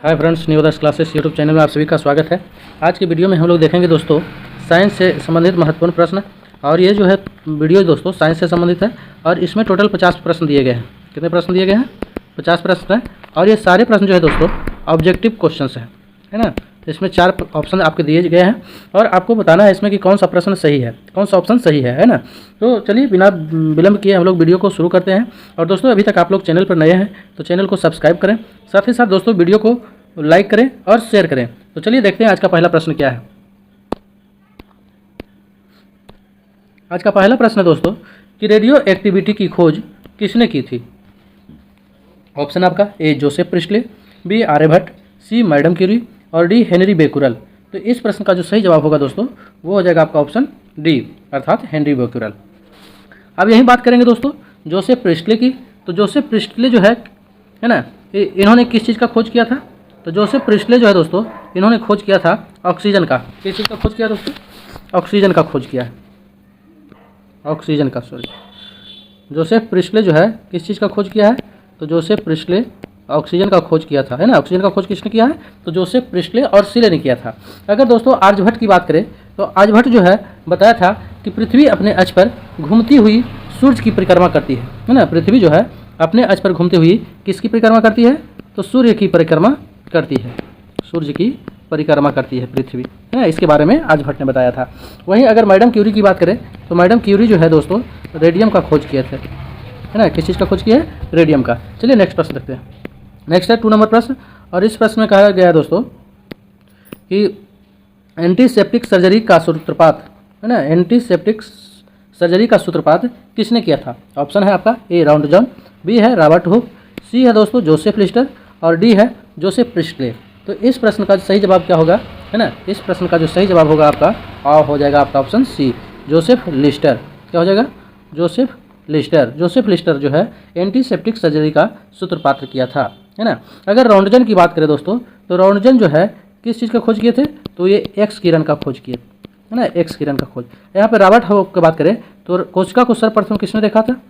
Hi friends, new आदर्श classes YouTube channel में आप सभी का स्वागत है। आज की वीडियो में हम लोग देखेंगे दोस्तों साइंस से संबंधित महत्वपूर्ण प्रश्न। और ये जो है वीडियो दोस्तों साइंस से संबंधित है और इसमें टोटल 50 प्रश्न दिए गए हैं। कितने प्रश्न दिए गए हैं? 50 प्रश्न हैं। और ये सारे प्रश्न जो है दोस्तों ऑब्जेक्टिव क्वेश्चन है ना। इसमें 4 ऑप्शन आपके दिए गए हैं और आपको बताना है इसमें कि कौन सा प्रश्न सही है, कौन सा ऑप्शन सही है ना। तो चलिए बिना विलंब किए हम लोग वीडियो को शुरू करते हैं। और दोस्तों अभी तक आप लोग चैनल पर नए हैं तो चैनल को सब्सक्राइब करें, साथ ही साथ दोस्तों वीडियो को लाइक करें और शेयर करें। तो चलिए देखते हैं आज का पहला प्रश्न क्या है। आज का पहला प्रश्न है दोस्तों कि रेडियो एक्टिविटी की खोज किसने की थी? ऑप्शन आपका A Joseph Priestley, B Aryabhata, C madam Curie और डी हेनरी बेकुरल। तो इस प्रश्न का जो सही जवाब होगा दोस्तों वो हो जाएगा आपका ऑप्शन डी अर्थात हेनरी बेकुरल। अब यही बात करेंगे दोस्तों जोसेफ प्रिस्टले की। तो जोसेफ प्रिस्टले जो है ना, इन्होंने किस चीज़ का खोज किया था? तो जोसेफ प्रिस्टले जो है दोस्तों इन्होंने खोज किया था ऑक्सीजन का। किस चीज़ का खोज किया दोस्तों? ऑक्सीजन का खोज किया है। ऑक्सीजन का जोसेफ प्रिस्टले जो है किस चीज़ का खोज किया है? तो जोसेफ प्रिस्टले ऑक्सीजन का खोज किया था, है ना। ऑक्सीजन का खोज किसने किया है? तो जोसेफ प्रिस्टले और सीले ने किया था। अगर दोस्तों आर्यभट्ट की बात करें तो आर्यभट्ट जो है बताया था कि पृथ्वी अपने अक्ष पर घूमती हुई सूर्य की परिक्रमा करती है ना। पृथ्वी जो है अपने अक्ष पर घूमती हुई किसकी परिक्रमा करती है? तो सूर्य की परिक्रमा करती है। सूर्य की परिक्रमा करती है पृथ्वी, है ना। इसके बारे में आर्यभट्ट ने बताया था। वहीं अगर मैडम क्यूरी की बात करें तो मैडम क्यूरी जो है दोस्तों रेडियम का खोज किए थे, है ना। किस चीज़ का खोज किया है? रेडियम का। चलिए नेक्स्ट प्रश्न देखते हैं। नेक्स्ट है 2 नंबर प्रश्न और इस प्रश्न में कहा गया है दोस्तों कि एंटीसेप्टिक सर्जरी का सूत्रपात, है ना। एंटीसेप्टिक सर्जरी का सूत्रपात किसने किया था? ऑप्शन है आपका ए राउंडजॉन, बी है रॉबर्ट हुक, सी है दोस्तों जोसेफ लिस्टर और डी है जोसेफ प्रिस्टले। तो इस प्रश्न का सही जवाब क्या होगा, है ना। इस प्रश्न का जो सही जवाब होगा आपका हो जाएगा आपका ऑप्शन सी जोसेफ लिस्टर। क्या हो जाएगा? Joseph Lister. जोसेफ लिस्टर जो है एंटीसेप्टिक सर्जरी का सूत्रपात किया था, है ना। अगर राउंडजन की बात करें दोस्तों तो राउंडजन जो है किस चीज़ का खोज किए थे? तो ये एक्स किरण का खोज किए, है ना। एक्स किरण का खोज। यहाँ पे रॉबर्ट हुक की बात करें तो कोशिका को सर्वप्रथम किसने देखा था?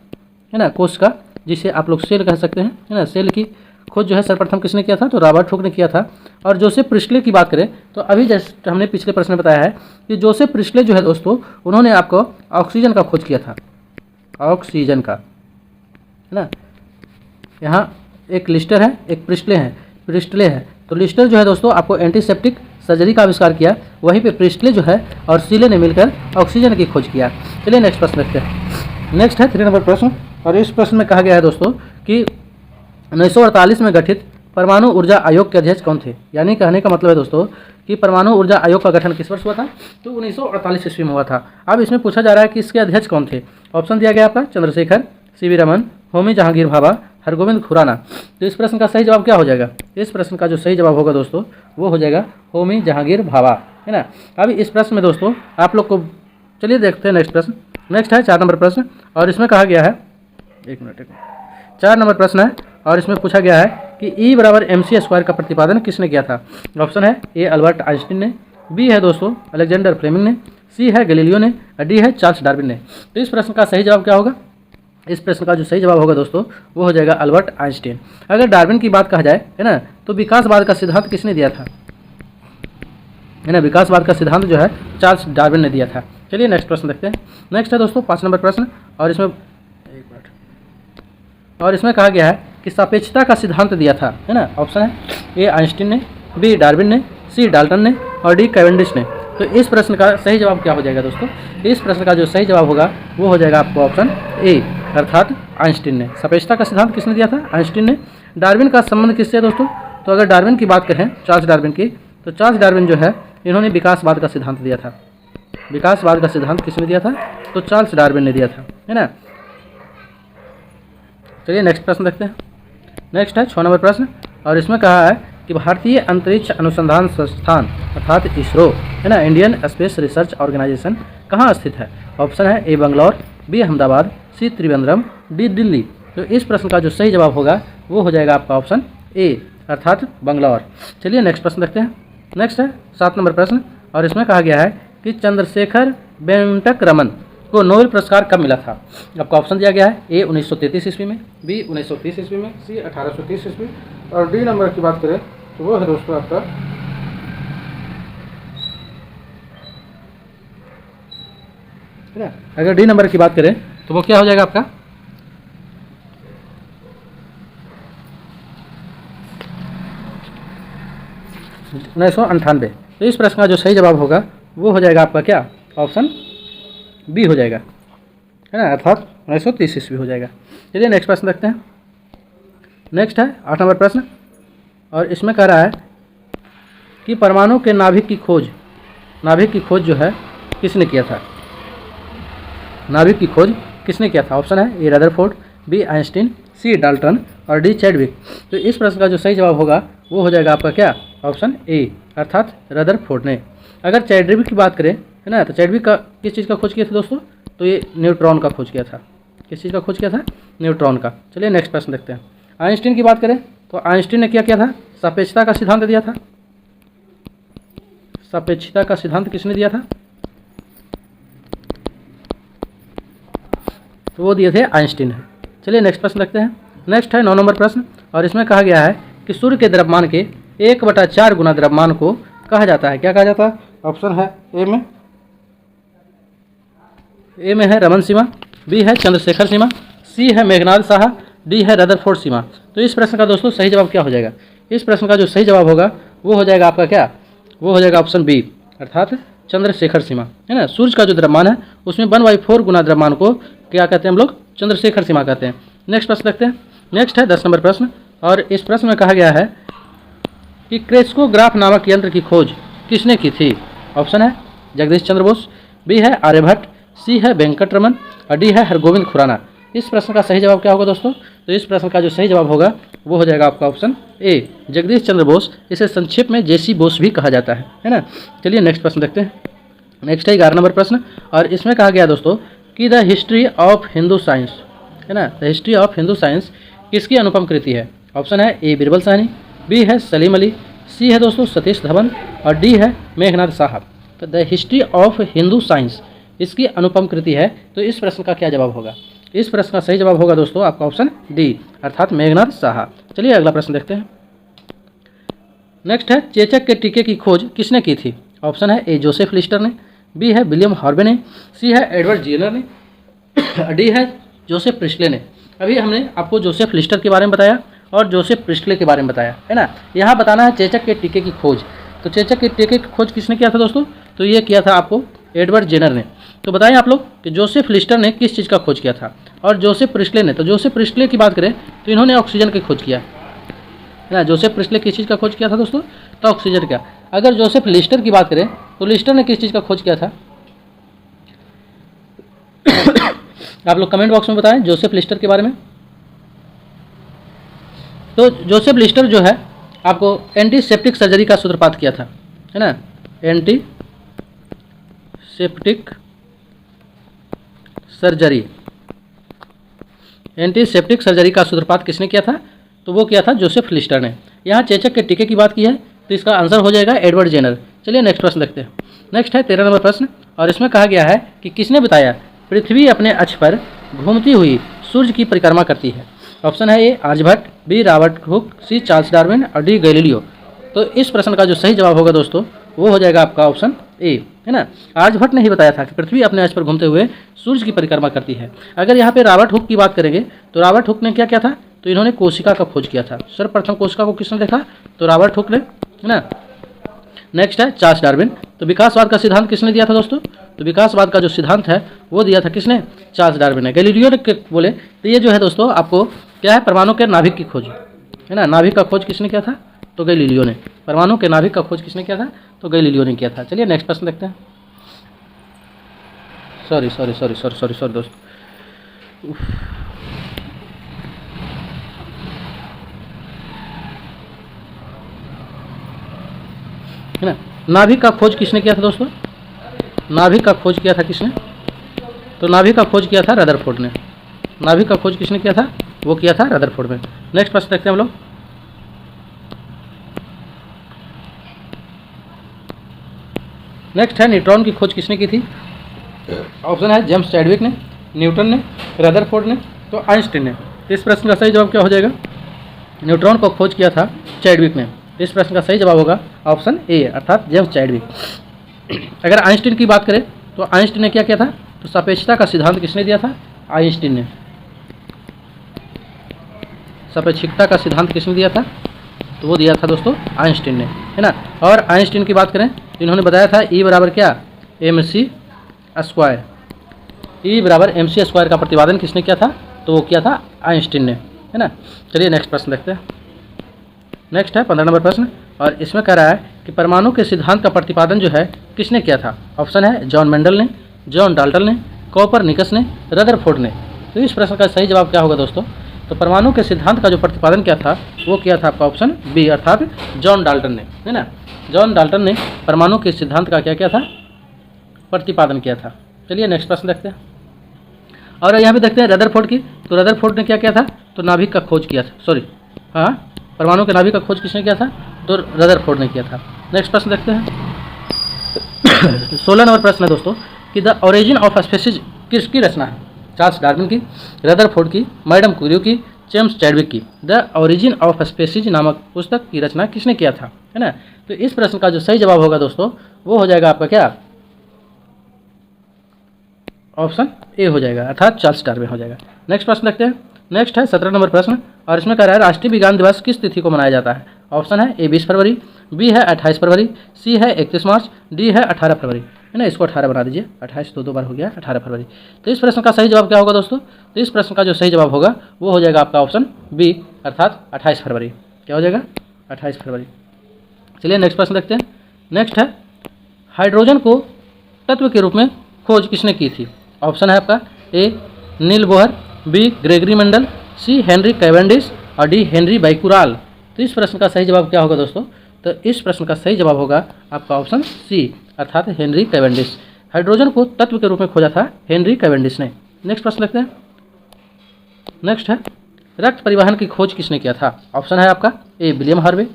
है ना, कोशिका जिसे आप लोग सेल कह सकते हैं, है ना। सेल की खोज जो है सर्वप्रथम किसने किया था? तो रॉबर्ट हुक ने किया था। और जोसेफ प्रिस्टले की बात करें तो अभी जस्ट हमने पिछले प्रश्न में बताया है कि जोसेफ प्रिस्टले जो है दोस्तों उन्होंने आपको ऑक्सीजन का खोज किया था। ऑक्सीजन का, है ना। यहाँ एक लिस्टर है, एक प्रिस्टले है। तो लिस्टर जो है दोस्तों आपको एंटीसेप्टिक सर्जरी का आविष्कार किया, वहीं पे प्रिस्टले जो है और सीले ने मिलकर ऑक्सीजन की खोज किया। चलिए नेक्स्ट प्रश्न देखते हैं। नेक्स्ट है 3 नंबर प्रश्न और इस प्रश्न में कहा गया है दोस्तों कि 1948 में गठित परमाणु ऊर्जा आयोग के अध्यक्ष कौन थे? यानी कहने का मतलब है दोस्तों कि परमाणु ऊर्जा आयोग का गठन किस वर्ष हुआ था? तो 1948 ईस्वी में हुआ था। अब इसमें पूछा जा रहा है कि इसके अध्यक्ष कौन थे। ऑप्शन दिया गया आपका चंद्रशेखर, सीवी रमन, होमी जहांगीर भाभा, हरगोविंद खुराना। तो इस प्रश्न का सही जवाब क्या हो जाएगा? इस प्रश्न का जो सही जवाब होगा दोस्तों वो हो जाएगा होमी जहांगीर भाभा, है ना। अब इस प्रश्न में दोस्तों आप लोग को चलिए देखते हैं नेक्स्ट प्रश्न। नेक्स्ट है 4 नंबर प्रश्न और इसमें कहा गया है 4 नंबर प्रश्न है और इसमें पूछा गया है कि E = mc² का प्रतिपादन किसने किया था? ऑप्शन है ए अल्बर्ट आइंस्टीन ने, बी है दोस्तों अलेक्जेंडर फ्लेमिंग ने, सी है गैलीलियो ने और डी है चार्ल्स डार्विन ने। तो इस प्रश्न का सही जवाब क्या होगा? इस प्रश्न का जो सही जवाब होगा दोस्तों वो हो जाएगा अल्बर्ट आइंस्टीन। अगर डार्विन की बात कहा जाए, है ना, तो विकासवाद का सिद्धांत किसने दिया था? है ना, विकासवाद का सिद्धांत जो है चार्ल्स डार्विन ने दिया था। चलिए नेक्स्ट प्रश्न देखते हैं। नेक्स्ट है दोस्तों 5 नंबर प्रश्न और इसमें कहा गया है कि सापेक्षता का सिद्धांत दिया था, है ना। ऑप्शन है ए आइंस्टीन ने, बी डार्विन ने, सी डाल्टन ने और डी कैवेंडिश ने। तो इस प्रश्न का सही जवाब क्या हो जाएगा दोस्तों? इस प्रश्न का जो सही जवाब होगा वो हो जाएगा आपको ऑप्शन ए अर्थात आइंस्टीन ने। सापेक्षता का सिद्धांत किसने दिया था? आइंस्टीन ने। डार्विन का संबंध किससे है दोस्तों? तो अगर डार्विन की बात करें चार्ल्स डार्विन की तो चार्ल्स डार्विन जो है इन्होंने विकासवाद का सिद्धांत दिया था। विकासवाद का सिद्धांत किसने दिया था? तो चार्ल्स डार्विन ने दिया था, है ना। चलिए नेक्स्ट प्रश्न देखते हैं। नेक्स्ट है 6 नंबर प्रश्न और इसमें कहा है कि भारतीय अंतरिक्ष अनुसंधान संस्थान अर्थात इसरो, है ना, इंडियन स्पेस रिसर्च ऑर्गेनाइजेशन कहाँ स्थित है? ऑप्शन है ए बंगलौर, बी अहमदाबाद, सी त्रिवेंद्रम, डी दिल्ली। तो इस प्रश्न का जो सही जवाब होगा वो हो जाएगा आपका ऑप्शन ए अर्थात बंगलौर। चलिए नेक्स्ट प्रश्न देखते हैं। नेक्स्ट है 7 नंबर प्रश्न और इसमें कहा गया है कि चंद्रशेखर वेंकटरमन को नोबेल पुरस्कार कब मिला था? आपको ऑप्शन दिया गया है ए 1933 ईस्वी में, बी 1930 ईस्वी में, सी 1830 ईस्वी और डी नंबर की बात करें तो वो है दोस्तों आपका ठीक है। अगर डी नंबर की बात करें तो वो क्या हो जाएगा आपका 1998। तो इस प्रश्न का जो सही जवाब होगा वो हो जाएगा आपका क्या, ऑप्शन बी हो जाएगा, है ना, अर्थात 1930 ईस्वी हो जाएगा। चलिए नेक्स्ट प्रश्न देखते हैं। नेक्स्ट है 8 नंबर प्रश्न, और इसमें कह रहा है कि परमाणु के नाभिक की खोज जो है किसने किया था। नाभिक की खोज किसने किया था? ऑप्शन है ए रदरफोर्ड, बी आइंस्टीन, सी डाल्टन और डी चैडविक। तो इस प्रश्न का जो सही जवाब होगा वो हो जाएगा आपका क्या, ऑप्शन ए, अर्थात रदरफोर्ड ने। अगर चैडविक की बात करें, है ना, तो चैडविक का किस चीज़ का खोज किया था दोस्तों? तो ये न्यूट्रॉन का खोज किया था। किस चीज़ का खोज किया था? न्यूट्रॉन का। चलिए नेक्स्ट प्रश्न देखते हैं। आइंस्टीन की बात करें तो आइंस्टीन ने क्या किया था? सापेक्षता का सिद्धांत दिया था। सापेक्षता का सिद्धांत किसने दिया था? तो वो दिए थे आइंस्टीन है। चलिए नेक्स्ट प्रश्न देखते हैं। नेक्स्ट है 9 नंबर प्रश्न, और इसमें कहा गया है कि सूर्य के द्रव्यमान के 1/4 गुना द्रव्यमान को कहा जाता है। क्या कहा जाता है? ऑप्शन है ए में है रमन सीमा, बी है चंद्रशेखर सीमा, सी है मेघनाद साहा, डी है रदरफोर्ड सीमा। तो इस प्रश्न का दोस्तों सही जवाब क्या हो जाएगा? इस प्रश्न का जो सही जवाब होगा वो हो जाएगा आपका क्या, वो हो जाएगा ऑप्शन बी, अर्थात चंद्रशेखर सीमा, है ना। सूर्य का जो द्रव्यमान है उसमें 1/4 गुना द्रव्यमान को क्या कहते हैं हम लोग? चंद्रशेखर सीमा कहते हैं। नेक्स्ट प्रश्न देखते हैं। नेक्स्ट है 10 नंबर प्रश्न, और इस प्रश्न में कहा गया है कि क्रेस्कोग्राफ नामक यंत्र की खोज किसने की थी? ऑप्शन है जगदीश चंद्र बोस, बी है आर्यभट्ट, सी है वेंकटरमन और डी है हरगोविंद खुराना। इस प्रश्न का सही जवाब क्या होगा दोस्तों? तो इस प्रश्न का जो सही जवाब होगा वो हो जाएगा आपका ऑप्शन ए, जगदीश चंद्र बोस। इसे संक्षेप में जेसी बोस भी कहा जाता है ना। चलिए नेक्स्ट प्रश्न देखते हैं। नेक्स्ट है 11 नंबर प्रश्न, और इसमें कहा गया दोस्तों कि the history of Hindu science, है ना, the history of Hindu science किसकी अनुपम कृति है? ऑप्शन है ए बीरबल साहनी, बी है सलीम अली, सी है दोस्तों सतीश धवन और डी है मेघनाद साहब। तो the history of Hindu science इसकी अनुपम कृति है। तो इस प्रश्न का क्या जवाब होगा? इस प्रश्न का सही जवाब होगा दोस्तों आपका ऑप्शन डी, अर्थात मेघनाद साहा। चलिए अगला प्रश्न देखते हैं। नेक्स्ट है चेचक के टीके की खोज किसने की थी? ऑप्शन है ए जोसेफ लिस्टर ने, बी है विलियम हार्वे ने, सी है एडवर्ड जेनर ने, डी है जोसेफ प्रिस्टले ने। अभी हमने आपको जोसेफ लिस्टर के बारे में बताया और जोसेफ प्रिस्टले के बारे में बताया, है ना। यहाँ बताना है चेचक के टीके की खोज। तो चेचक के टीके की खोज किसने किया था दोस्तों? तो ये किया था आपको एडवर्ड जेनर ने। तो बताएं आप लोग कि जोसेफ लिस्टर ने किस चीज़ का खोज किया था और जोसेफ प्रिस्टले ने? तो जोसेफ प्रिस्टले की बात करें तो इन्होंने ऑक्सीजन की खोज किया, है ना। जोसेफ प्रिस्टले किस चीज़ का खोज किया था दोस्तों? तो ऑक्सीजन का। अगर जोसेफ लिस्टर की बात करें तो लिस्टर ने किस चीज़ का खोज किया था? आप लोग कमेंट बॉक्स में बताएं जोसेफ लिस्टर के बारे में। तो जोसेफ लिस्टर जो है आपको एंटीसेप्टिक सर्जरी का सूत्रपात किया था, है ना। एंटीसेप्टिक सर्जरी का सूत्रपात किसने किया था? तो वो किया था जोसेफ लिस्टर ने। यहाँ चेचक के टीके की बात की है तो इसका आंसर हो जाएगा एडवर्ड जेनर। चलिए नेक्स्ट प्रश्न देखते हैं। नेक्स्ट है 13 नंबर प्रश्न, और इसमें कहा गया है कि किसने बताया पृथ्वी अपने अक्ष पर घूमती हुई सूर्य की परिक्रमा करती है? ऑप्शन है A Aryabhatta, B Robert Hooke, C Charles Darwin और डी गैलीलियो। तो इस प्रश्न का जो सही जवाब होगा दोस्तों वो हो जाएगा आपका ऑप्शन ए, है ना। आर्यभट्ट ने ही बताया था कि पृथ्वी अपने अक्ष पर घूमते हुए सूर्य की परिक्रमा करती है। अगर यहाँ पे रॉबर्ट हुक की बात करेंगे तो रॉबर्ट हुक ने क्या किया था? तो इन्होंने कोशिका का खोज किया था। सर्वप्रथम कोशिका को किसने देखा? तो रॉबर्ट हुक ने, है ना। नेक्स्ट है चार्ल्स डार्विन। तो विकासवाद का सिद्धांत किसने दिया था दोस्तों? तो विकासवाद का जो सिद्धांत है वो दिया था किसने? चार्ल्स डार्विन ने। गैलीलियो ने बोले तो ये जो है दोस्तों आपको क्या है, परमाणु के नाभिक की खोज, है ना। नाभिक का खोज किसने किया था? तो गैलीलियो ने। परमाणु के नाभिक का खोज किसने किया था? तो गैलीलियो ने किया था। चलिए नेक्स्ट प्रश्न देखते हैं। सॉरी दोस्त, है ना। नाभिक का खोज किसने किया था दोस्तों? नाभिक का खोज किया था किसने? तो नाभिक का खोज किया था रदरफोर्ड ने। नाभिक का खोज किसने किया था? वो किया था रदरफोर्ड में। नेक्स्ट प्रश्न देखते हैं हम लोग। नेक्स्ट है न्यूट्रॉन की खोज किसने की थी? ऑप्शन है जेम्स चैडविक ने, न्यूटन ने, रदरफोर्ड ने, तो आइंस्टीन ने। इस प्रश्न का सही जवाब क्या हो जाएगा? न्यूट्रॉन को खोज किया था चैडविक ने। इस प्रश्न का सही जवाब होगा ऑप्शन ए अर्थात जेम्स चैडविक। अगर आइंस्टीन की बात करें तो आइंस्टीन ने क्या किया था, तो सापेक्षता का सिद्धांत किसने दिया था, आइंस्टीन ने। सापेक्षिकता का सिद्धांत किसने दिया था, तो वो दिया था दोस्तों आइंस्टीन ने, है ना। और आइंस्टीन की बात करें तो इन्होंने बताया था E बराबर क्या, mc स्क्वायर। E बराबर mc स्क्वायर का प्रतिपादन किसने किया था, तो वो किया था आइंस्टीन ने, है ना। चलिए नेक्स्ट प्रश्न देखते हैं। नेक्स्ट है 15 नंबर प्रश्न, और इसमें कह रहा है कि परमाणु के सिद्धांत का प्रतिपादन जो है किसने किया था। ऑप्शन है जॉन मेंडल ने, जॉन डाल्टन ने, कोपरनिकस ने, रदरफोर्ड ने। तो इस प्रश्न का सही जवाब क्या होगा दोस्तों, तो परमाणु के सिद्धांत का जो प्रतिपादन किया था वो किया था आपका ऑप्शन बी अर्थात जॉन डाल्टन ने, है ना। जॉन डाल्टन ने परमाणु के सिद्धांत का क्या किया था, प्रतिपादन किया था। चलिए नेक्स्ट प्रश्न देखते हैं। और यहाँ पे देखते हैं रदरफोर्ड की, तो रदरफोर्ड ने क्या किया था, तो नाभिक का खोज किया था, सॉरी हाँ परमाणु के नाभिक का खोज किसने किया था, तो रदरफोर्ड ने किया था। नेक्स्ट प्रश्न देखते हैं। 16 नंबर प्रश्न है दोस्तों कि द ओरिजिन ऑफ स्पीशीज किसकी रचना है, चार्ल्स डार्विन की, रदरफोर्ड की, मैडम क्यूरी की, जेम्स चैडविक की। द ओरिजिन ऑफ स्पीशीज नामक पुस्तक की रचना किसने किया था, है ना। तो इस प्रश्न का जो सही जवाब होगा दोस्तों वो हो जाएगा आपका क्या, ऑप्शन ए हो जाएगा अर्थात चार्ल्स डार्विन हो जाएगा। नेक्स्ट प्रश्न देखते हैं। नेक्स्ट है 17 नंबर प्रश्न, और इसमें कह रहा है राष्ट्रीय विज्ञान दिवस किस तिथि को मनाया जाता है। ऑप्शन है ए 20 फरवरी, बी है 28 फरवरी, सी है 31 मार्च, डी है 18 फरवरी, है ना। इसको 18 बना दीजिए, 28 तो 2 बार हो गया, 18 फरवरी। तो इस प्रश्न का सही जवाब क्या होगा दोस्तों, तो इस प्रश्न का जो सही जवाब होगा वो हो जाएगा आपका ऑप्शन बी अर्थात 28 फरवरी। क्या हो जाएगा, 28 फरवरी। चलिए नेक्स्ट प्रश्न देखते हैं। नेक्स्ट है हाइड्रोजन को तत्व के रूप में खोज किसने की थी। ऑप्शन है आपका ए नील बोहर, बी ग्रेगरी मेंडल, सी हेनरी कैवेंडिश और डी हेनरी बैकुराल। तो इस प्रश्न का सही जवाब क्या होगा दोस्तों, तो इस प्रश्न का सही जवाब होगा आपका ऑप्शन सी अर्थात हेनरी कैवेंडिश। हाइड्रोजन को तत्व के रूप में खोजा था हेनरी कैवेंडिश ने। नेक्स्ट प्रश्न देखते हैं। नेक्स्ट है रक्त परिवहन की खोज किसने किया था। ऑप्शन है आपका ए विलियम हार्वे,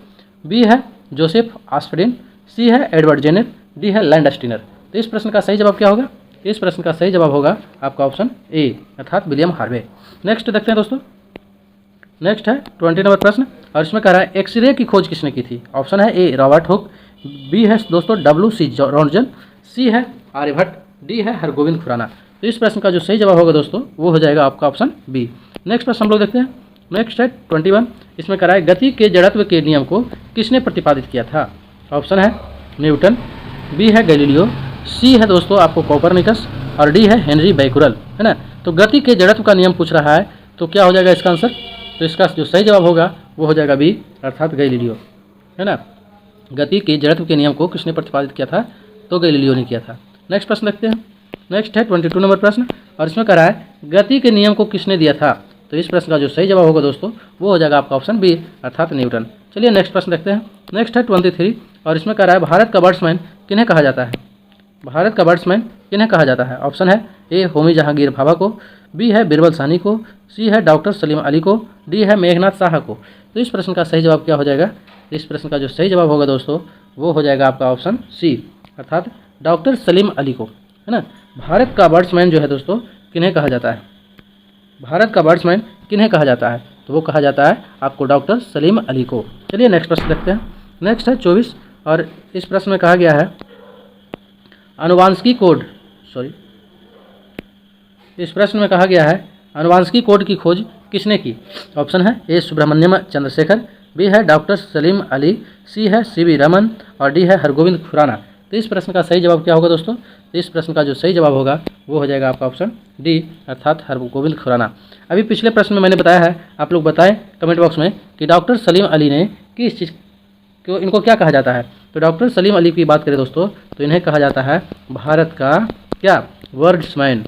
बी है जोसेफ आस्फरिन, सी है एडवर्ड जेनर, डी है लैंडस्टीनर। तो इस प्रश्न का सही जवाब क्या होगा, इस प्रश्न का सही जवाब होगा आपका ऑप्शन ए अर्थात विलियम हार्वे। नेक्स्ट देखते हैं दोस्तों। नेक्स्ट है 20 नंबर प्रश्न, और इसमें कह रहा है एक्सरे की खोज किसने की थी। ऑप्शन है ए रॉबर्ट हुक, बी है दोस्तों W.C. रॉन्टजन, सी है आर्यभट्ट, डी है हरगोविंद खुराना। तो इस प्रश्न का जो सही जवाब होगा दोस्तों वो हो जाएगा आपका ऑप्शन बी। नेक्स्ट प्रश्न हम लोग देखते हैं। नेक्स्ट है 21, इसमें कह रहा है गति के जड़त्व के नियम को किसने प्रतिपादित किया था। ऑप्शन है न्यूटन, बी है गैलीलियो, सी है दोस्तों आपको कोपरनिकस और डी है हेनरी बैकुरल, है ना। तो गति के जड़त्व का नियम पूछ रहा है तो क्या हो जाएगा इसका आंसर, तो इसका जो सही जवाब होगा वो हो जाएगा बी अर्थात गैलीलियो, है ना। गति के जड़त्व के नियम को किसने प्रतिपादित किया था, तो गैलीलियो ने किया था। नेक्स्ट प्रश्न देखते हैं। नेक्स्ट है 22 नंबर प्रश्न, और इसमें कह रहा है गति के नियम को किसने दिया था। तो इस प्रश्न का जो सही जवाब होगा दोस्तों वो हो जाएगा आपका ऑप्शन बी अर्थात न्यूटन। चलिए नेक्स्ट प्रश्न देखते हैं। नेक्स्ट है 23, और इसमें कह रहा है भारत का बैट्समैन किन्हें कहा जाता है। भारत का बैट्समैन किन्हें कहा जाता है। ऑप्शन है ए होमी जहांगीर भाभा को, बी है बिरबल सानी को, सी है डॉक्टर सलीम अली को, डी है मेघनाथ साहा को। तो इस प्रश्न का सही जवाब क्या हो जाएगा, इस प्रश्न का जो सही जवाब होगा दोस्तों वो हो जाएगा आपका ऑप्शन सी अर्थात डॉक्टर सलीम अली को, है ना। भारत का बैट्समैन जो है दोस्तों किन्हें कहा जाता है, भारत का बैट्समैन किन्हें कहा जाता है, तो वो कहा जाता है आपको डॉक्टर सलीम अली को। चलिए नेक्स्ट प्रश्न देखते हैं। नेक्स्ट है 24, और इस प्रश्न में कहा गया है आनुवांशिकी कोड, इस प्रश्न में कहा गया है आनुवांशिकी कोड की खोज किसने की। ऑप्शन है ए सुब्रमण्यम चंद्रशेखर, बी है डॉक्टर सलीम अली, सी है CB रमन और डी है हरगोविंद खुराना। तो इस प्रश्न का सही जवाब क्या होगा दोस्तों, तो इस प्रश्न का जो सही जवाब होगा वो हो जाएगा आपका ऑप्शन डी अर्थात हरगोविंद खुराना। अभी पिछले प्रश्न में मैंने बताया है, आप लोग बताएं कमेंट बॉक्स में कि डॉक्टर सलीम अली ने किस चीज़ को, इनको क्या कहा जाता है। तो डॉक्टर सलीम अली की बात करें दोस्तों तो इन्हें कहा जाता है भारत का क्या वर्ड्समैन,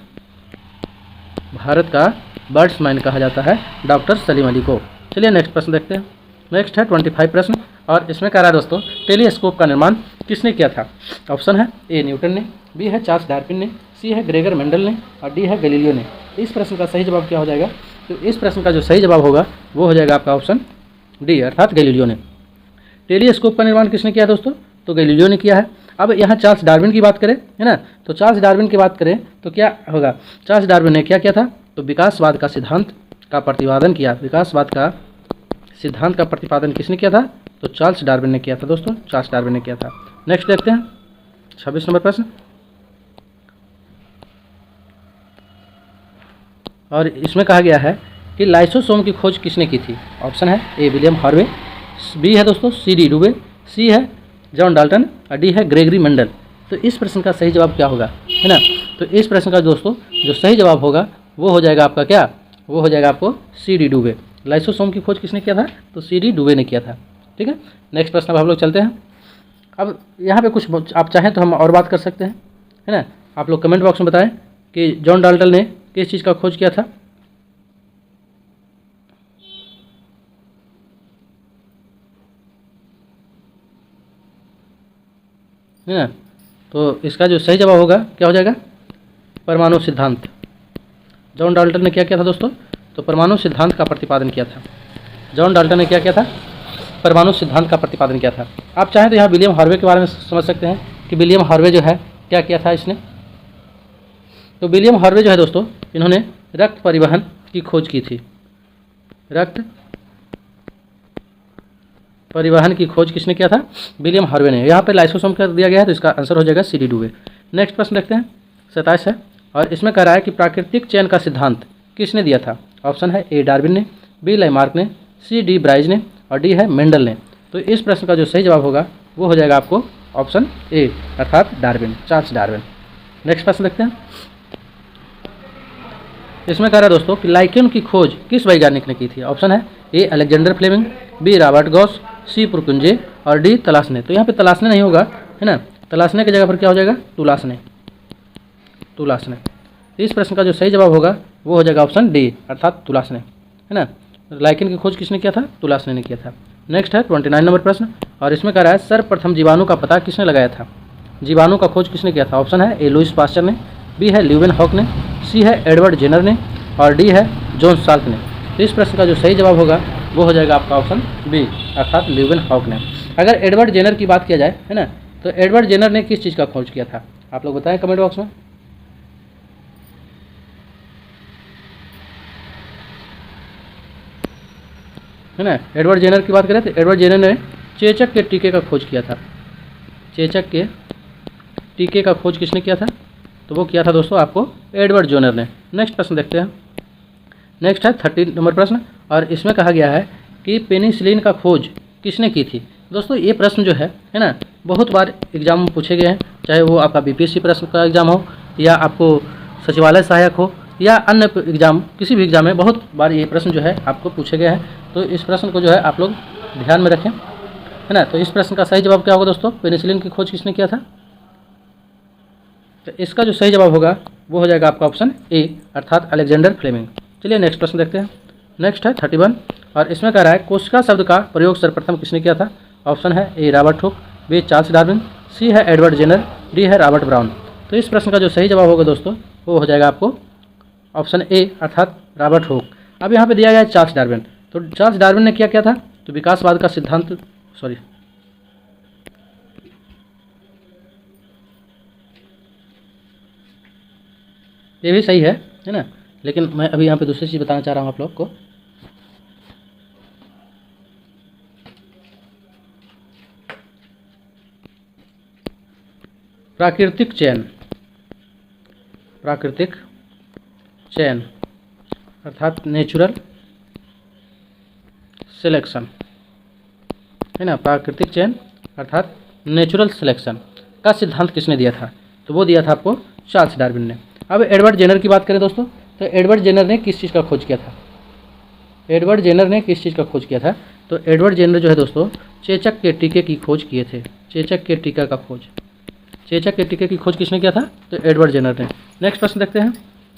भारत का बैट्समैन कहा जाता है डॉक्टर सलीम अली को। चलिए नेक्स्ट प्रश्न देखते हैं। नेक्स्ट है 25 प्रश्न, और इसमें कह रहा है दोस्तों टेलीस्कोप का निर्माण किसने किया था। ऑप्शन है ए न्यूटन ने, बी है चार्ल्स डार्विन ने, सी है ग्रेगर मेंडल ने और डी है गैलीलियो ने। इस प्रश्न का सही जवाब क्या हो जाएगा, तो इस प्रश्न का जो सही जवाब होगा वो हो जाएगा आपका ऑप्शन डी अर्थात गैलीलियो ने। टेलीस्कोप का निर्माण किसने किया दोस्तों, तो गैलीलियो ने किया है। अब यहाँ चार्ल्स डार्विन की बात करें, है ना, तो चार्ल्स डार्विन की बात करें तो क्या होगा, चार्ल्स डार्विन ने क्या किया था, तो विकासवाद का सिद्धांत का प्रतिपादन किया। विकासवाद का सिद्धांत का प्रतिपादन किसने किया था, तो चार्ल्स डार्विन ने किया था दोस्तों, चार्ल्स डार्विन ने किया था। नेक्स्ट देखते हैं 26 नंबर प्रश्न, और इसमें कहा गया है कि लाइसोसोम की खोज किसने की थी। ऑप्शन है ए विलियम हार्वे, बी है दोस्तों सी डी डुबे, सी है जॉन डाल्टन और डी है ग्रेगरी मेंडल। तो इस प्रश्न का सही जवाब क्या होगा, है ना। तो इस प्रश्न का दोस्तों जो सही जवाब होगा वो हो जाएगा आपका क्या, वो हो जाएगा आपको सी डी डुबे। लाइसोसोम की खोज किसने किया था, तो सी डी डुबे ने किया था। ठीक है, नेक्स्ट प्रश्न अब हम लोग चलते हैं। अब यहाँ पे कुछ आप चाहें तो हम और बात कर सकते हैं, है ना। आप लोग कमेंट बॉक्स में बताएं कि जॉन डाल्टन ने किस चीज़ का खोज किया था। है ना, तो इसका जो सही जवाब होगा क्या हो जाएगा, परमाणु सिद्धांत। जॉन डाल्टन ने क्या किया था दोस्तों, तो परमाणु सिद्धांत का प्रतिपादन किया था। जॉन डाल्टन ने क्या किया था, परमाणु सिद्धांत का प्रतिपादन किया था। आप चाहें तो यहाँ विलियम हार्वे के बारे में समझ सकते हैं कि विलियम हार्वे जो है क्या किया था इसने। तो विलियम हार्वे जो है दोस्तों, इन्होंने रक्त परिवहन की खोज की थी। रक्त परिवहन की खोज किसने किया था, विलियम हार्वे ने। यहाँ पे लाइसोसोम कर दिया गया है तो इसका आंसर हो जाएगा सी डी डुबे। नेक्स्ट प्रश्न देखते हैं 27 है, और इसमें कह रहा है कि प्राकृतिक चयन का सिद्धांत किसने दिया था। ऑप्शन है ए डार्विन ने, बी लामार्क ने, सी डी ब्राइज ने और डी है मेंडल ने। तो इस प्रश्न का जो सही जवाब होगा वो हो जाएगा आपको ऑप्शन ए अर्थात डार्विन, चार्ल्स डार्विन। नेक्स्ट प्रश्न देखते हैं, इसमें कह रहा है दोस्तों कि लाइकेन की खोज किस वैज्ञानिक ने की थी। ऑप्शन है A Alexander Fleming, B Robert Gauss, C Purkinje और डी तलासने। तो यहाँ पे तलासने नहीं होगा, है ना, तलासने की जगह पर क्या हो जाएगा, तुलासने, तुलासने। इस प्रश्न का जो सही जवाब होगा वो हो जाएगा ऑप्शन डी अर्थात तुलासने, है ना। लाइकेन की खोज किसने किया था, तुलासने ने किया था। नेक्स्ट है 29 नंबर प्रश्न, और इसमें कह रहा है सर्वप्रथम जीवाणु का पता किसने लगाया था। जीवाणु का खोज किसने किया था। ऑप्शन है ए लुईस पास्चर ने, बी है ल्यूवेन हॉक ने, सी है एडवर्ड जेनर ने और डी है जॉन साल्क ने। तो इस प्रश्न का जो सही जवाब होगा वो हो जाएगा आपका ऑप्शन बी अर्थात ल्यूवेन हॉक ने। अगर एडवर्ड जेनर की बात किया जाए, है ना, तो एडवर्ड जेनर ने किस चीज़ का खोज किया था, आप लोग बताएं कमेंट बॉक्स में। है ना, एडवर्ड जेनर की बात करें तो एडवर्ड जेनर ने चेचक के टीके का खोज किया था। चेचक के टीके का खोज किसने किया था, तो वो किया था दोस्तों आपको एडवर्ड जेनर ने। नेक्स्ट प्रश्न देखते हैं, नेक्स्ट है 30 नंबर प्रश्न, और इसमें कहा गया है कि पेनिसिलिन का खोज किसने की थी। दोस्तों ये प्रश्न जो है ना, बहुत बार एग्जाम में पूछे गए हैं, चाहे वो आपका बीपीएससी प्रश्न का एग्जाम हो या आपको सचिवालय सहायक हो या अन्य एग्जाम, किसी भी एग्जाम में बहुत बार ये प्रश्न जो है आपको पूछे गए हैं। तो इस प्रश्न को जो है आप लोग ध्यान में रखें, है ना। तो इस प्रश्न का सही जवाब क्या होगा दोस्तों, पेनिसिलिन की खोज किसने किया था। तो इसका जो सही जवाब होगा वो हो जाएगा आपका ऑप्शन ए अर्थात अलेक्जेंडर फ्लेमिंग। चलिए नेक्स्ट प्रश्न देखते हैं। नेक्स्ट है 31, और इसमें कह रहा है कोशिका शब्द का प्रयोग सर्वप्रथम किसने किया था। ऑप्शन है A Robert Hooke, B Charles Darwin, C है एडवर्ड जेनर, डी है रॉबर्ट ब्राउन। तो इस प्रश्न का जो सही जवाब होगा दोस्तों वो हो जाएगा आपको ऑप्शन ए अर्थात रॉबर्ट हुक। अब यहाँ पे दिया गया है चार्ल्स डार्विन। तो चार्ल्स डार्विन ने क्या किया था, तो विकासवाद का सिद्धांत, सॉरी ये भी सही है ना, लेकिन मैं अभी यहाँ पे दूसरी चीज़ बताना चाह रहा हूँ आप लोग को। प्राकृतिक चयन, प्राकृतिक चयन अर्थात नेचुरल सिलेक्शन, है ना। प्राकृतिक चयन अर्थात नेचुरल सिलेक्शन का सिद्धांत किसने दिया था, तो वो दिया था आपको चार्ल्स डार्विन ने। अब एडवर्ड जेनर की बात करें दोस्तों, तो एडवर्ड जेनर ने किस चीज़ का खोज किया था। एडवर्ड जेनर ने किस चीज़ का खोज किया था, तो एडवर्ड जेनर जो है दोस्तों चेचक के टीके की खोज किए थे। चेचक के टीका का खोज, चेचक के टीके की खोज किसने किया था, तो एडवर्ड जेनर ने। नेक्स्ट प्रश्न देखते हैं,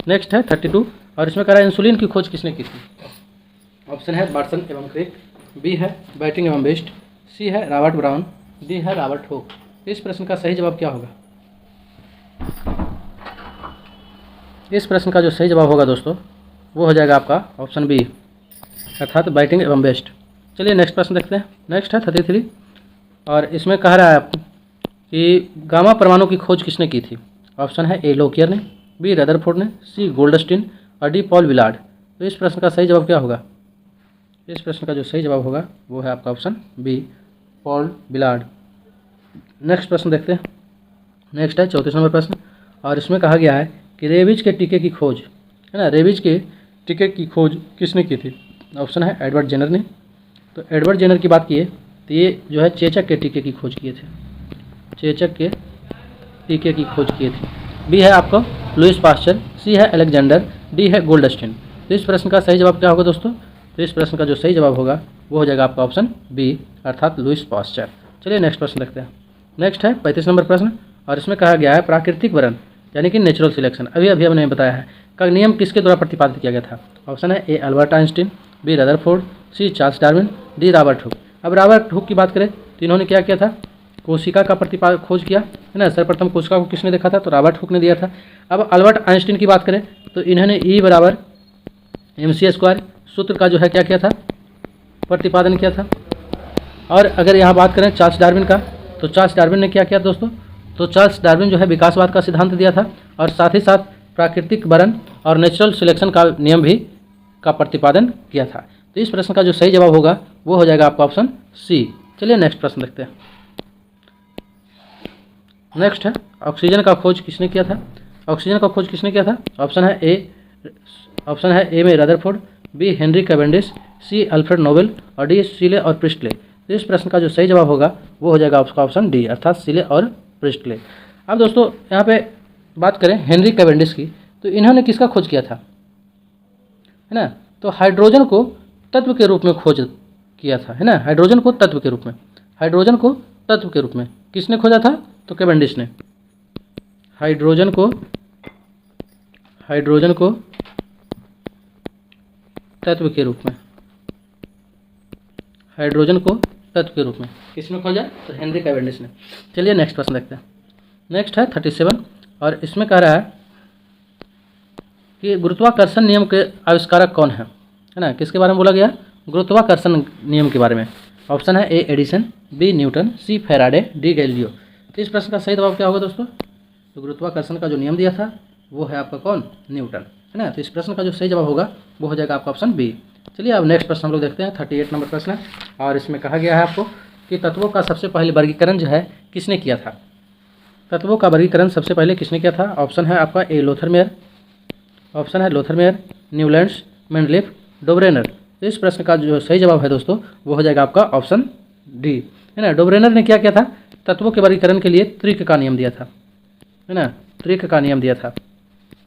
नेक्स्ट है 32, और इसमें कह रहा है इंसुलिन की खोज किसने की थी। ऑप्शन है वाटसन एवं क्रिक, बी है बैटिंग एवं बेस्ट, सी है रॉबर्ट ब्राउन, डी है रॉबर्ट हुक। इस प्रश्न का सही जवाब क्या होगा। इस प्रश्न का जो सही जवाब होगा दोस्तों वो हो जाएगा आपका ऑप्शन बी अर्थात बैटिंग एवं बेस्ट। चलिए नेक्स्ट प्रश्न देखते हैं। नेक्स्ट है 33, और इसमें कह रहा है आपको कि गामा परमाणु की खोज किसने की थी। ऑप्शन है ए लोकियर ने, बी रदरफोर्ड ने, सी गोल्डस्टीन और डी पॉल विलार्ड। तो इस प्रश्न का सही जवाब क्या होगा। इस प्रश्न का जो सही जवाब होगा वो है आपका ऑप्शन बी पॉल बिलार्ड। नेक्स्ट प्रश्न देखते हैं। नेक्स्ट है 34 नंबर प्रश्न, और इसमें कहा गया है कि रेबीज के टीके की खोज, है ना, रेबीज के टीके की खोज किसने की थी? ऑप्शन है एडवर्ड जेनर ने। तो एडवर्ड जेनर की बात किए तो ये जो है चेचक के टीके की खोज किए थे, चेचक के टीके की खोज किए थे। बी है आपको लुइस पास्चर, सी है अलेक्जेंडर, डी है गोल्डस्टीन। तो इस प्रश्न का सही जवाब क्या होगा दोस्तों? तो इस प्रश्न का जो सही जवाब होगा वो हो जाएगा आपका ऑप्शन बी, अर्थात लुइस पास्चर। चलिए नेक्स्ट प्रश्न देखते हैं। नेक्स्ट है 35 नंबर प्रश्न, और इसमें कहा गया है प्राकृतिक वरण यानी कि नेचुरल सिलेक्शन, अभी हमने बताया है, का नियम किसके द्वारा प्रतिपादित किया गया था? ऑप्शन है A Albert Einstein, B Rutherford, C Charles Darwin, D Robert Hooke. अब रॉबर्ट हुक की बात करें तो इन्होंने क्या किया था? कोशिका का खोज किया, है ना। सर्वप्रथम कोशिका को किसने देखा था? तो रॉबर्ट हुक ने दिया था। अब अल्बर्ट आइंस्टीन की बात करें तो इन्होंने E बराबर mc² सूत्र का जो है क्या किया था? प्रतिपादन किया था। और अगर यहाँ बात करें चार्ल्स डार्विन का, तो चार्ल्स डार्विन ने क्या किया दोस्तों? तो चार्ल्स डार्विन जो है विकासवाद का सिद्धांत दिया था, और साथ ही साथ प्राकृतिक वरण और नेचुरल सिलेक्शन का नियम भी का प्रतिपादन किया था। तो इस प्रश्न का जो सही जवाब होगा वो हो जाएगा आपका ऑप्शन सी। चलिए नेक्स्ट प्रश्न देखते हैं। नेक्स्ट है ऑक्सीजन का खोज किसने किया था? ऑक्सीजन का खोज किसने किया था? ऑप्शन है ए में रदरफोर्ड, बी हेनरी कैवेंडिश, सी अल्फ्रेड नोबेल, और डी सीले और प्रिस्टले। तो इस प्रश्न का जो सही जवाब होगा वो हो जाएगा आपका ऑप्शन डी, अर्थात सीले और प्रिस्टले। अब दोस्तों यहाँ पे बात करें हेनरी कैवेंडिश की, तो इन्होंने किसका खोज किया था? है ना, तो हाइड्रोजन को तत्व के रूप में खोज किया था, है ना। हाइड्रोजन को तत्व के रूप में, हाइड्रोजन को तत्व के रूप में किसने खोजा था? तो कैवेंडिश ने। हाइड्रोजन को तत्व के रूप में, हाइड्रोजन को तत्व के रूप में किसने खोजा? तो हेनरी कैवेंडिश ने। चलिए नेक्स्ट प्रश्न देखते हैं। नेक्स्ट है 37, और इसमें कह रहा है कि गुरुत्वाकर्षण नियम के आविष्कारक कौन है ना। किसके बारे में बोला गया? गुरुत्वाकर्षण नियम के बारे में। ऑप्शन है ए एडिसन, बी न्यूटन, सी फैराडे, डी गैलीलियो। तो इस प्रश्न का सही जवाब क्या होगा दोस्तों? तो गुरुत्वाकर्षण का जो नियम दिया था वो है आपका कौन? न्यूटन, है ना। तो इस प्रश्न का जो सही जवाब होगा वो हो जाएगा आपका ऑप्शन बी। चलिए अब नेक्स्ट प्रश्न हम लोग देखते हैं। 38 नंबर प्रश्न है, और इसमें कहा गया है आपको कि तत्वों का सबसे पहले वर्गीकरण जो है किसने किया था? तत्वों का वर्गीकरण सबसे पहले किसने किया था? ऑप्शन है आपका ए लोथरमेयर, ऑप्शन है लोथरमेयर, न्यूलैंड्स, मेंडलीफ, डोब्रेनर। तो इस प्रश्न का जो सही जवाब है दोस्तों वो हो जाएगा आपका ऑप्शन डी, है ना। डोब्रेनर ने क्या किया था? तत्वों के वर्गीकरण के लिए त्रिक का नियम दिया था, है ना। त्रिक का नियम दिया था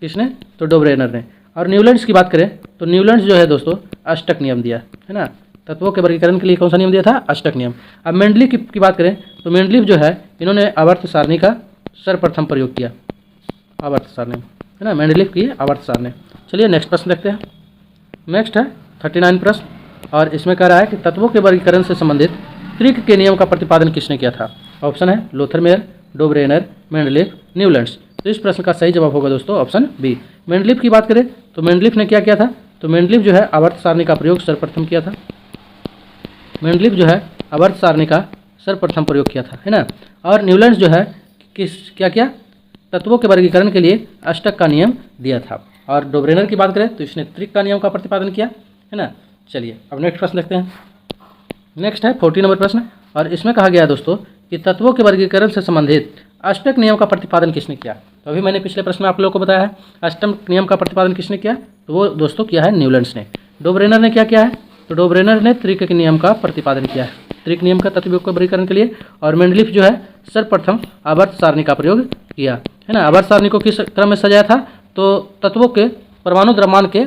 किसने? तो डोब्रेनर ने। और न्यूलैंड्स की बात करें तो न्यूलैंड्स जो है दोस्तों अष्टक नियम दिया, है ना। तत्वों के वर्गीकरण के लिए कौन सा नियम दिया था? अष्टक नियम। अब मेंडलीफ की बात करें तो मेंडलीफ जो है इन्होंने आवर्त सारणी का सर्वप्रथम प्रयोग किया, आवर्त सारणी, है ना। मेंडलीफ की आवर्त सारणी। चलिए नेक्स्ट प्रश्न देखते हैं। नेक्स्ट है 39 प्रश्न, और इसमें कह रहा है कि तत्वों के वर्गीकरण से संबंधित त्रिक के नियम का प्रतिपादन किसने किया था? ऑप्शन है लोथरमेयर, डोब्रेनर, मेंडलीफ, न्यूलैंड्स। तो इस प्रश्न का सही जवाब होगा दोस्तों ऑप्शन बी। मेंडलीफ की बात करें तो मेंडलीफ ने क्या किया था? तो मेंडलीफ जो है आवर्त सारणी का प्रयोग सर्वप्रथम किया था। मेंडलीफ जो है आवर्त सारणी का सर्वप्रथम प्रयोग किया था, है ना। और न्यूलैंड्स जो है क्या किया? तत्वों के वर्गीकरण के लिए अष्टक का नियम दिया था। और डोब्रेनर की बात करें तो इसने त्रिक का नियम का प्रतिपादन किया, है ना। चलिए अब नेक्स्ट प्रश्न देखते हैं। नेक्स्ट है 40 नंबर प्रश्न, और इसमें कहा गया है दोस्तों कि तत्वों के वर्गीकरण से संबंधित अष्टक नियम का प्रतिपादन किसने किया? तो अभी मैंने पिछले प्रश्न में आप लोगों को बताया है अष्टक नियम का प्रतिपादन किसने किया, तो वो दोस्तों किया है न्यूलैंड्स ने। डोब्रेनर ने क्या किया है? तो डोब्रेनर ने त्रिक के नियम का प्रतिपादन किया है, त्रिक नियम का तत्वों के वर्गीकरण के लिए। और मेंडलीफ जो है सर्वप्रथम आवर्त सारणी का प्रयोग किया, है ना। आवर्त सारणी को किस क्रम में सजाया था? तो तत्वों के परमाणु द्रव्यमान के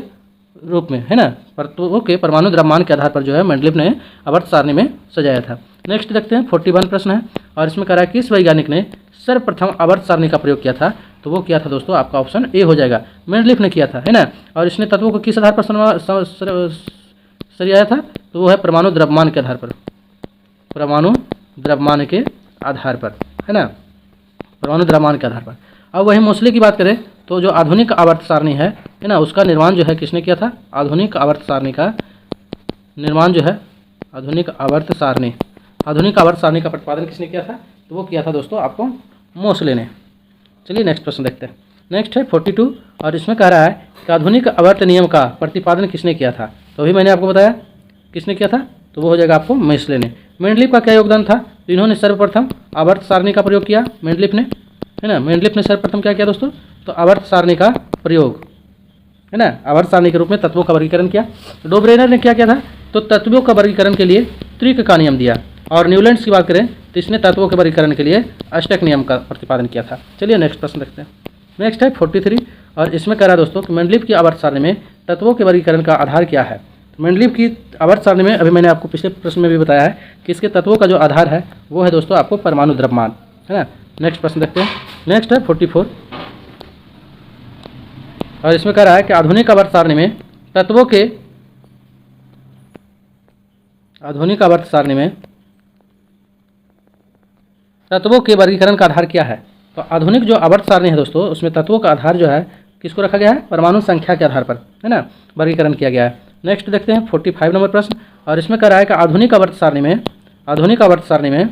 रूप में, है ना। तत्वों के परमाणु द्रव्यमान के आधार पर जो है मेंडलीफ ने आवर्त सारणी में सजाया था। नेक्स्ट देखते हैं 41 प्रश्न है, और इसमें कह रहा है किस वैज्ञानिक ने सर्वप्रथम आवर्त सारणी का प्रयोग किया था? तो वो किया था दोस्तों आपका ऑप्शन ए हो जाएगा, मेंडलीफ ने किया था, है ना। और इसने तत्वों को किस आधार पर सरियाया था? तो वो है परमाणु द्रव्यमान के आधार पर, परमाणु द्रव्यमान के आधार पर, है ना, परमाणु द्रव्यमान के आधार पर। अब वही मोस्ले की बात करें तो जो आधुनिक आवर्त सारणी है ना, उसका निर्माण जो है किसने किया था? आधुनिक आवर्त सारणी का निर्माण जो है, आधुनिक आवर्त सारणी का प्रतिपादन किसने किया था? तो वो किया था दोस्तों आपको मोस्ले ने। चलिए नेक्स्ट प्रश्न देखते हैं। नेक्स्ट है 42, और इसमें कह रहा है कि आधुनिक आवर्त नियम का प्रतिपादन किसने किया था? तो अभी मैंने आपको बताया किसने किया था, तो वो हो जाएगा आपको मेस्ले ने। मेंडलीफ का क्या योगदान था? तो इन्होंने सर्वप्रथम आवर्त सारणी का प्रयोग किया, मेंडलीफ ने, है ना। मेंडलीफ ने सर्वप्रथम क्या किया दोस्तों? तो आवर्त सारणी का प्रयोग, है ना, आवर्त सारणी के रूप में तत्वों का वर्गीकरण किया। डोब्रेनर ने क्या किया था? तो तत्वों का वर्गीकरण के लिए त्रिक का नियम दिया। और न्यूलैंड्स की बात करें तो इसने तत्वों के वर्गीकरण के लिए अष्टक नियम का प्रतिपादन किया था। चलिए नेक्स्ट प्रश्न देखते हैं। नेक्स्ट है 43 और इसमें कह रहा है दोस्तों कि मेंडलीफ की आवर्त सारणी में तत्वों के वर्गीकरण का आधार क्या है? तो मेंडलीफ की आवर्त सारणी में अभी मैंने आपको पिछले प्रश्न में भी बताया है कि इसके तत्वों का जो आधार है वो है दोस्तों आपको परमाणु द्रव्यमान, है ना। नेक्स्ट प्रश्न देखते हैं। नेक्स्ट है 44 और इसमें कह रहा है कि आधुनिक आवर्त सारणी में तत्वों के वर्गीकरण का आधार क्या है? तो आधुनिक जो आवर्त सारणी है दोस्तों उसमें तत्वों का आधार जो है किसको रखा गया है? परमाणु संख्या के आधार पर, है ना, वर्गीकरण किया गया है। नेक्स्ट देखते हैं 45 नंबर प्रश्न और इसमें कह रहा है कि आधुनिक आवर्त सारणी में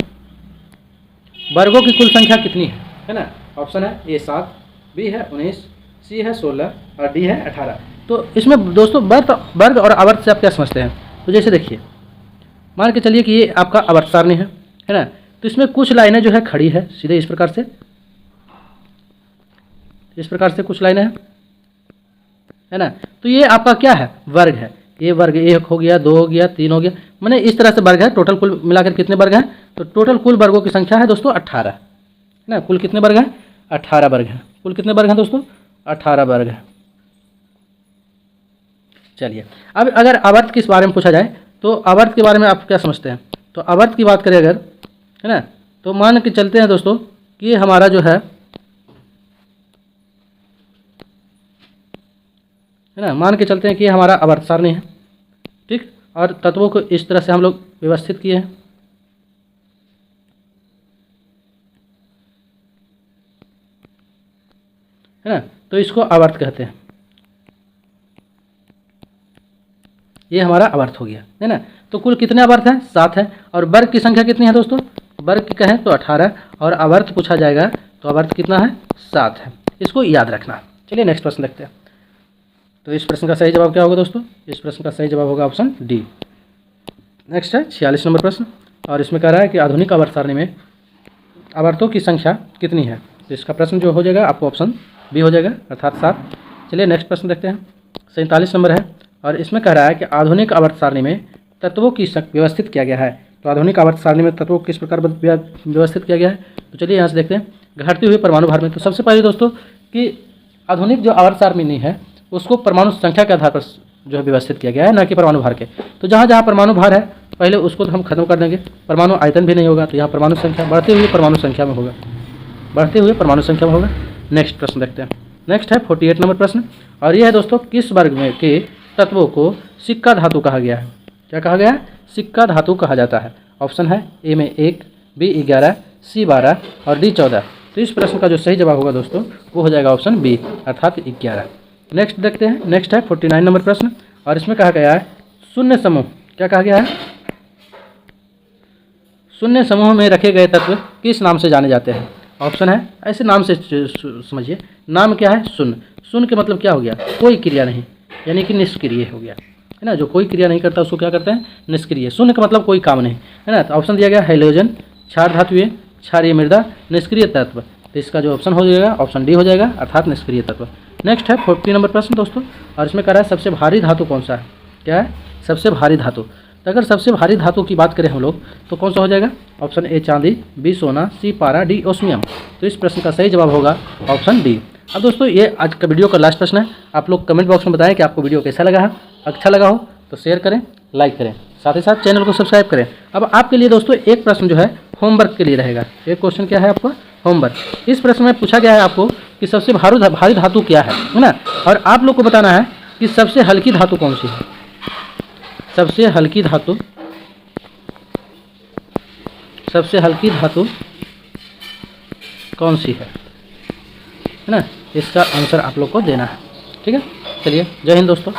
वर्गों की कुल संख्या कितनी है ना। ऑप्शन है ए 7, बी है 19, सी है 16 और डी है 18। तो इसमें दोस्तों वर्ग और आवर्त से आप क्या समझते हैं? तो जैसे देखिए, मान के चलिए कि ये आपका आवर्त सारणी है ना। तो इसमें कुछ लाइनें जो है खड़ी है सीधे इस प्रकार से कुछ लाइनें हैं, है ना। तो ये आपका क्या है? वर्ग है। ये वर्ग 1 हो गया, 2 हो गया, 3 हो गया, मैंने इस तरह से वर्ग है। टोटल कुल मिलाकर कितने वर्ग हैं? तो टोटल कुल वर्गों की संख्या है दोस्तों 18, है ना। कुल कितने वर्ग हैं? 18 वर्ग हैं। कुल कितने वर्ग हैं दोस्तों? 18 वर्ग हैं। चलिए, अब अगर आवर्त किस बारे में पूछा जाए तो आवर्त के बारे में आप क्या समझते हैं? तो आवर्त की बात करें अगर, है ना, तो मान के चलते हैं दोस्तों कि ये हमारा जो है ना, मान के चलते हैं कि ये हमारा आवर्त सारणी है, ठीक। और तत्वों को इस तरह से हम लोग व्यवस्थित किए हैं, है ना। तो इसको आवर्त कहते हैं। ये हमारा आवर्त हो गया, है ना। तो कुल कितने आवर्त हैं? 7 है। और वर्ग की संख्या कितनी है दोस्तों? वर्ग की कहें तो 18 और आवर्त पूछा जाएगा तो आवर्त कितना है? 7 है। इसको याद रखना। चलिए नेक्स्ट प्रश्न देखते हैं। तो इस प्रश्न का सही जवाब क्या होगा दोस्तों? इस प्रश्न का सही जवाब होगा ऑप्शन डी। नेक्स्ट है 46 नंबर प्रश्न और इसमें कह रहा है कि आधुनिक आवर्त सारणी में आवर्तों की संख्या कितनी है? तो इसका प्रश्न जो हो जाएगा आपको ऑप्शन बी हो जाएगा, अर्थात 7। चलिए नेक्स्ट प्रश्न देखते हैं। 47 नंबर है और इसमें कह रहा है कि आधुनिक आवर्त सारणी में तत्वों की व्यवस्थित किया गया है। तो आधुनिक आवर्त सारणी में तत्वों को किस प्रकार व्यवस्थित किया गया है? तो चलिए यहाँ से देखते हैं। घटते हुए परमाणु भार में, तो सबसे पहले दोस्तों कि आधुनिक जो आवर्त सारणी है उसको परमाणु संख्या के आधार पर जो है व्यवस्थित किया गया है, ना कि परमाणु भार के। तो जहाँ जहाँ परमाणु भार है पहले उसको तो हम खत्म कर देंगे, परमाणु आयतन भी नहीं होगा, तो यहाँ परमाणु संख्या बढ़ते हुए परमाणु संख्या में होगा। नेक्स्ट प्रश्न देखते हैं। नेक्स्ट है 48 नंबर प्रश्न और यह है दोस्तों किस वर्ग में के तत्वों को सिक्का धातु कहा गया है? क्या कहा गया है? सिक्का धातु कहा जाता है। ऑप्शन है ए में 1, बी 11, सी 12 और डी 14। तो इस प्रश्न का जो सही जवाब होगा दोस्तों वो हो जाएगा ऑप्शन बी, अर्थात 11। नेक्स्ट देखते हैं। नेक्स्ट है 49 नंबर प्रश्न और इसमें कहा गया है शून्य समूह। क्या कहा गया है? शून्य समूह में रखे गए तत्व किस नाम से जाने जाते हैं? ऑप्शन है, ऐसे नाम से समझिए, नाम क्या है? शून्य। शून्य के मतलब क्या हो गया? कोई क्रिया नहीं, यानी कि निष्क्रिय हो गया, है ना। जो कोई क्रिया नहीं करता उसको क्या करते हैं? निष्क्रिय। शून्य का मतलब कोई काम नहीं, है ना। तो ऑप्शन दिया गया हैलोजन, क्षार धातुएं, क्षारीय मृदा, निष्क्रिय तत्व। तो इसका जो ऑप्शन हो जाएगा ऑप्शन डी हो जाएगा, अर्थात निष्क्रिय तत्व। नेक्स्ट है 40 नंबर प्रश्न दोस्तों और इसमें कह रहा है सबसे भारी धातु कौन सा है? क्या है? सबसे भारी धातु। तो अगर सबसे भारी धातु की बात करें हम लोग तो कौन सा हो जाएगा? ऑप्शन ए चांदी, बी सोना, सी पारा, डी ओस्मियम। तो इस प्रश्न का सही जवाब होगा ऑप्शन डी। अब दोस्तों ये आज का वीडियो का लास्ट प्रश्न है। आप लोग कमेंट बॉक्स में बताएं कि आपको वीडियो कैसा लगा है। अच्छा लगा हो तो शेयर करें, लाइक करें, साथ ही साथ चैनल को सब्सक्राइब करें। अब आपके लिए दोस्तों एक प्रश्न जो है होमवर्क के लिए रहेगा। एक क्वेश्चन क्या है आपका? होमवर्क। इस प्रश्न में पूछा गया है आपको कि सबसे भारी धातु क्या है ना। और आप लोग को बताना है कि सबसे हल्की धातु कौन सी है। सबसे हल्की धातु कौन सी है ना। इसका आंसर आप लोग को देना है, ठीक है। चलिए, जय हिंद दोस्तों।